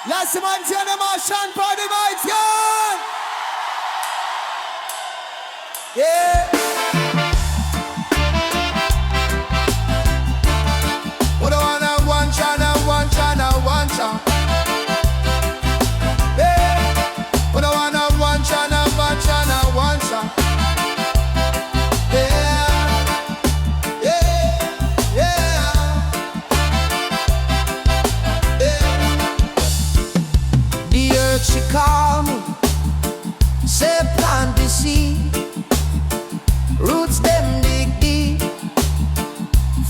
Last man, the Martian party vibes, gone. Yeah. What do I want? One China, one China, one China. Yeah. What do I want? One China, one China, one China. Yeah. Yeah. Yeah. Yeah. The earth she call me, say plant the seed. Roots them dig deep,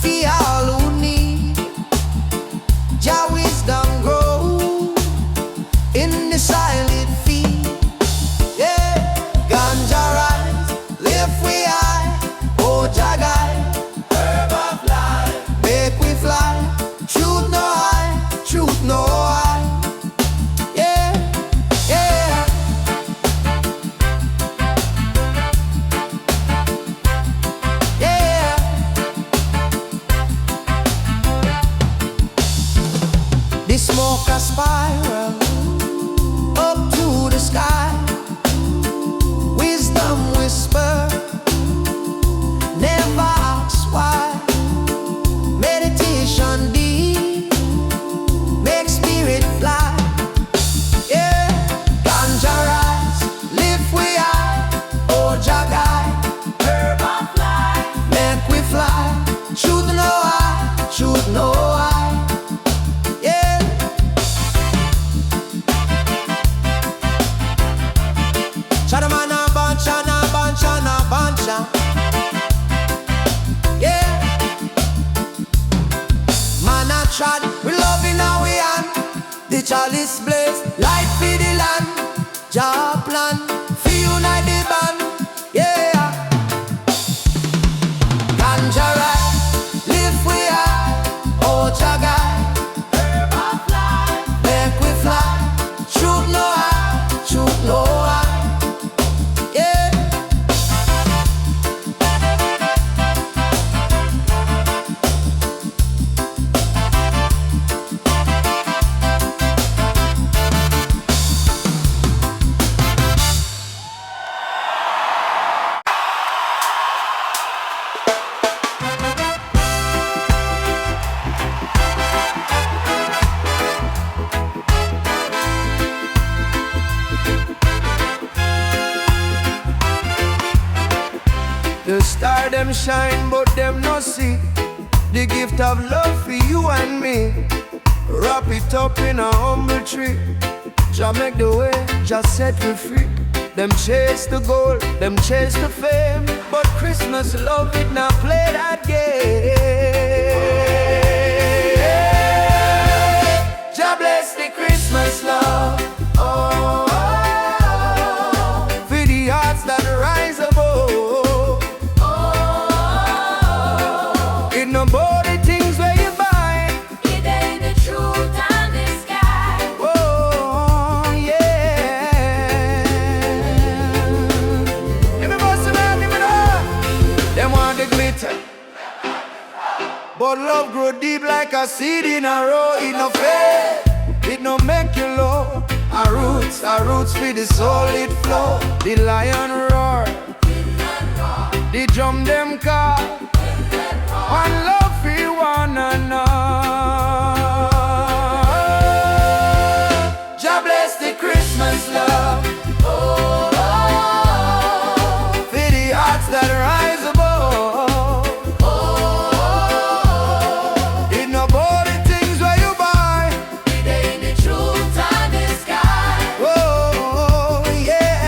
for all who need. Jah wisdom grow in the silent field. Yeah, ganja rise, lift we high. Oh Jah guide, herb of life, make we fly. Truth no high, truth no high. Yeah, yeah. The smoke a spiral up to the sky. Wisdom whisper, never ask why. Meditation deep, make spirit fly. Yeah, ganja rise, lift we high. Oh Jah guide, herb of life, make we fly. Truth no high, truth no high. Yeah, man a trod, we love in our hand. The chalice blaze, light for the land. Jah plan, for unite the band. Yeah, ganja rise, lift we high. Oh Jah guide, herb of life, make we fly. Truth no high, truth no high. The star them shine, but them no see the gift of love for you and me. Wrap it up in a humble tree. Jah make the way, Jah set we free. Them chase the gold, them chase the fame, but Christmas love it now play that game. Jah bless the Christmas love. Oh, for the hearts that rise above. Nobody things where you buy. It ain't the truth and the sky. Oh, yeah. Give me boss man, give me that. Them want the glitter, but love grow deep like a seed in a row. It no fade, it no make you low. Our roots for the solid flow. The lion roar, the drum them call. One love for one another. Jah bless the Christmas love. Oh, for the hearts that rise above. Oh, it no body things where you buy. It ain't the truth and the sky. Oh, yeah.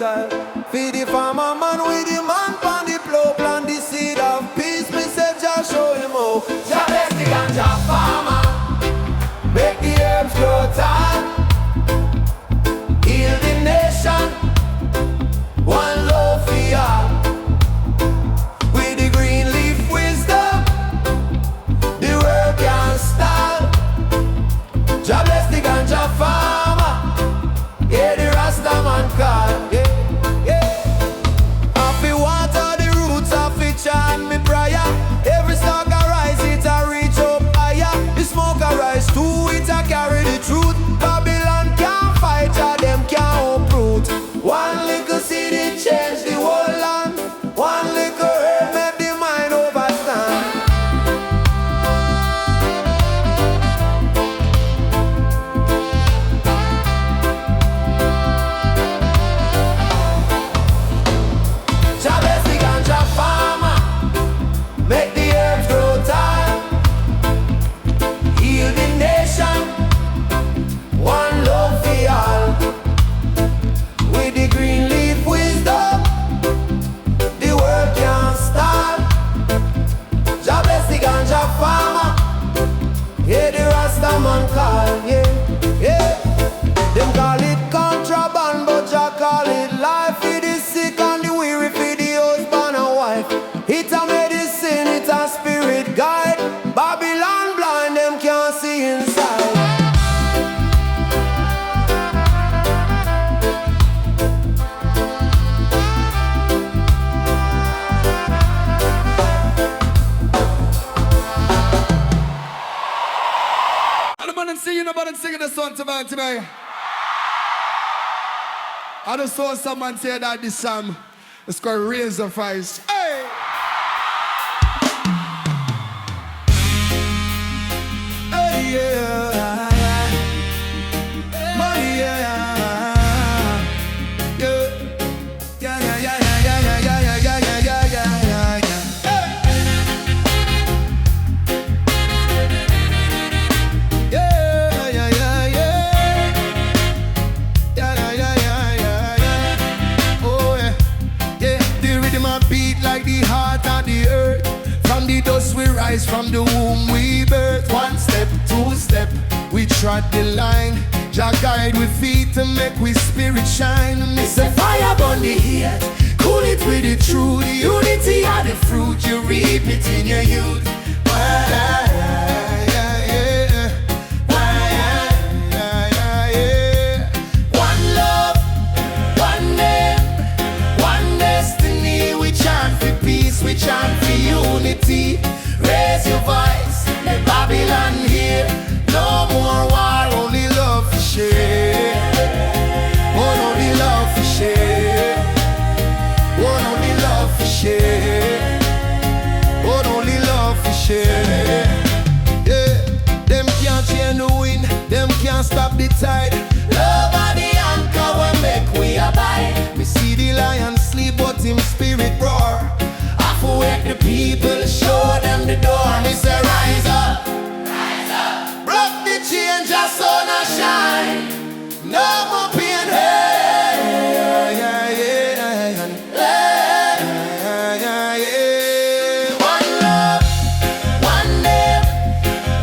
fertile. Feed the farmer man with the man pon the plow, plant the seed of peace. Me say Jah show him how. Jah bless the ganja farmer, make the herbs grow tall, heal the nation, one love for all. With the green leaf wisdom, the world can't stall. Jah bless the ganja farmer, yeah, the Rastaman call. Yeah, yeah. Happy water the roots of it chant me prayer. Every star can rise, it a reach up higher. The smoke a rise too, it a carry the truth. Babylon can't fight, Jah them can't uproot. One little seed it change the whole land. One little herb make the mind overstand. Jah bless the ganja farmer, make the herbs grow tall, heal the nation, one love for all. With the green leaf wisdom, the world can't stop. Jah bless the ganja farmer, yeah, the Rastaman call, yeah, yeah. Them call it contraband, but Jah call it life. For the sick and the weary, for the husband and wife. It a medicine, it a spirit guide. Babylon blind, them can't see inside. And see you nobody singing the song tonight today. I just saw someone say that this song is called Raise the Voice. Hey! Hey, yeah. Money, yeah. Yeah. Yeah, yeah, yeah, yeah, yeah, yeah, yeah, yeah, yeah, yeah, yeah, yeah, yeah. Like the heart of the earth, from the dust we rise, from the womb we birth. One step, two step, we trod the line. Jah guide with feet to make we spirit shine. Miss a fire burn the heat, cool it with the truth. The unity of the fruit, you reap it in your youth. One love, one name, one destiny. We chant for peace, we chant for unity. Raise your voice, let Babylon hear. No more war, only love for share. Oh, only love for share. Oh, only love for share. Oh, only love for share. Yeah, them can't change the wind, them can't stop the tide. Love are the anchor will make we abide. We see the lion sleep, but him spirit roar. I for wake the people, show them the door. Me say rise up, rise up. Broke the chain, just sun a shine. No more pain, hey, yeah, yeah, yeah, yeah. One love, one name,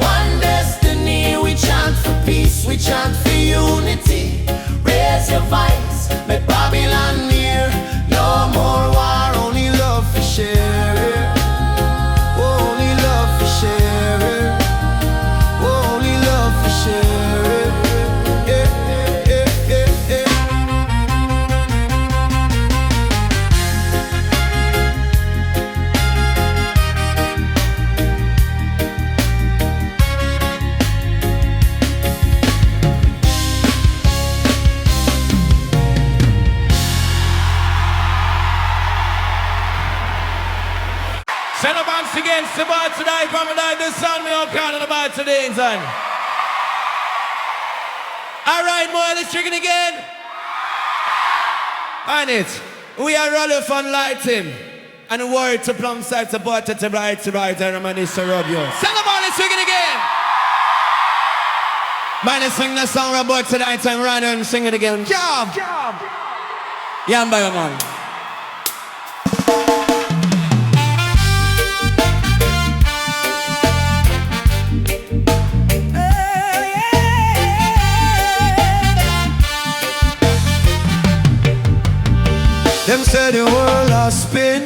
one destiny. We chant for peace, we chant for unity. Raise your voice, make Babylon near. No more war, only love for share. Oh, only love for share. Oh, only love for share. Yeah, yeah, yeah, yeah. Send a bounce against the bar tonight, from the sun, me on count of the bar today, son. All right, more, let's check it again. On it. We are rolling fun lighting. And the word to plumb side to butter to right, and man is to rub you. Send a bar, let's check it again. Man, let's sing the song about tonight, and run and sing it again. Job. Yamba, man. Them say the world has spin,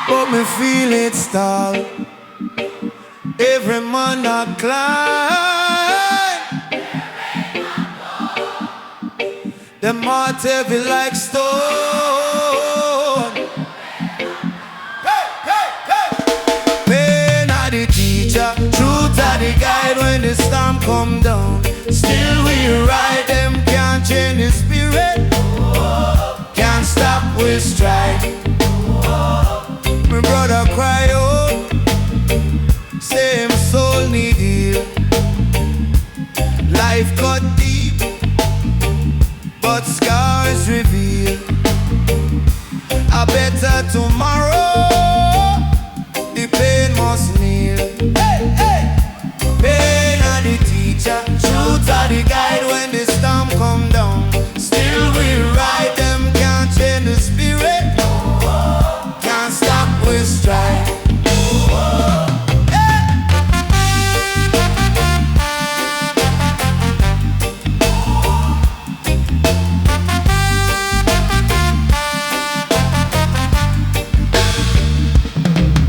but me feel it stall. Every man that climb, them heart heavy like stone. Hey, hey, hey. Pain are the teacher, truth are the guide when the storm come down. Still we ride them, can't change the spirit. Can't stop with stride. My brother cry out, say him soul need heal. Life cut deep, but scars reveal a better tomorrow. The pain must kneel. Hey, hey. Pain are the teacher, truth are the guide when the storm come down. Still we ride them, can't change the spirit. Can't stop with stride.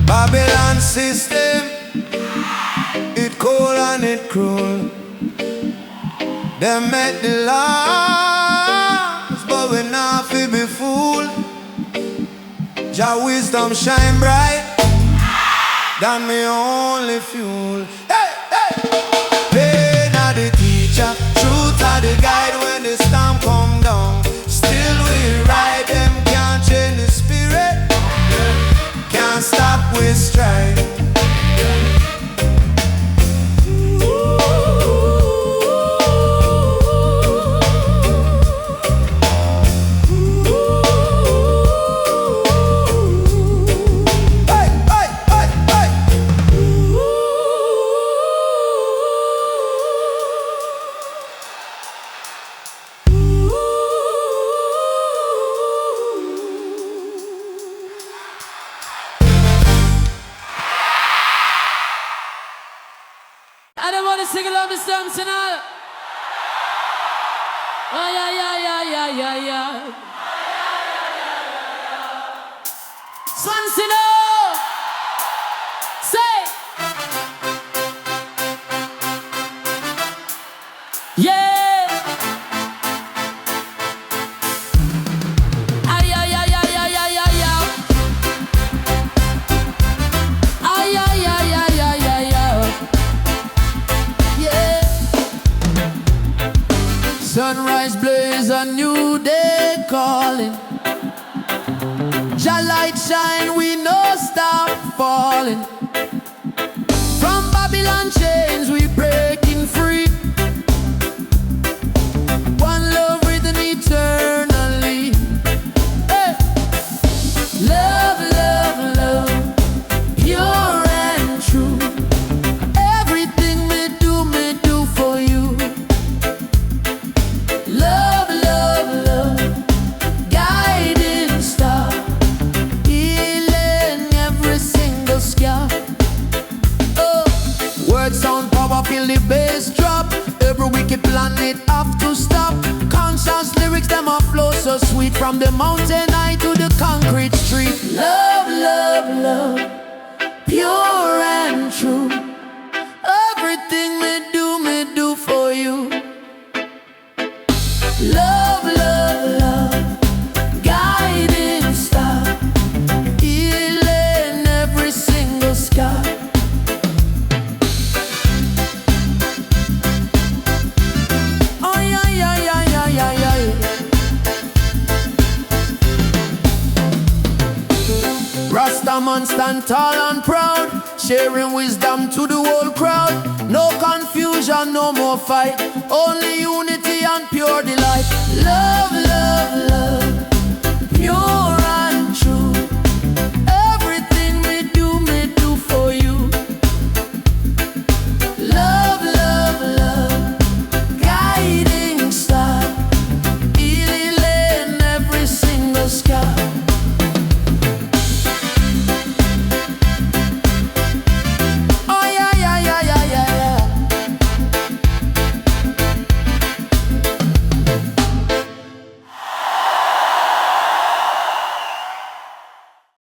Babylon system, it cold and it cruel. Them make the laws, but we not fi be fool. Jah wisdom shine bright than me only fuel. Hey, hey. Pain are the teacher, truth are the guide when the storm come down. Still we ride them, can't change the spirit. Can't stop with stride. I don't want to sing along with them tonight. Oh yeah, yeah, yeah, yeah, yeah, yeah. Swansino, say, yeah. Ay, ay, ay, ay, ay, ay, ay, ay. Ay, ay, ay, ay, ay, ay, ay. Yeah. Sunrise blaze, a new day calling. Jah light shine, we no stop falling. From Babylon chains, we breaking free. One love written eternally. Hey. Love, love, love, pure and true. Everything me do for you. Love, love, love, guiding star, healing every single scar. Oh, words sound power, feel the bass drop. Every wicked planet have to stop. Conscious lyrics, them a flow so sweet. From the mountain high to the concrete street. Love, love, love, pure and true. Everything me do for you. Love, love, love, guiding star, healing every single scar. Oh yeah, yeah, yeah, yeah, yeah, yeah. Rastaman stand tall and proud, sharing wisdom to the whole crowd. No confusion, no more fight, only unity and pure delight. Love, love, love, pure and true. Everything we do for you. Love, love, love, guiding star, healing sky.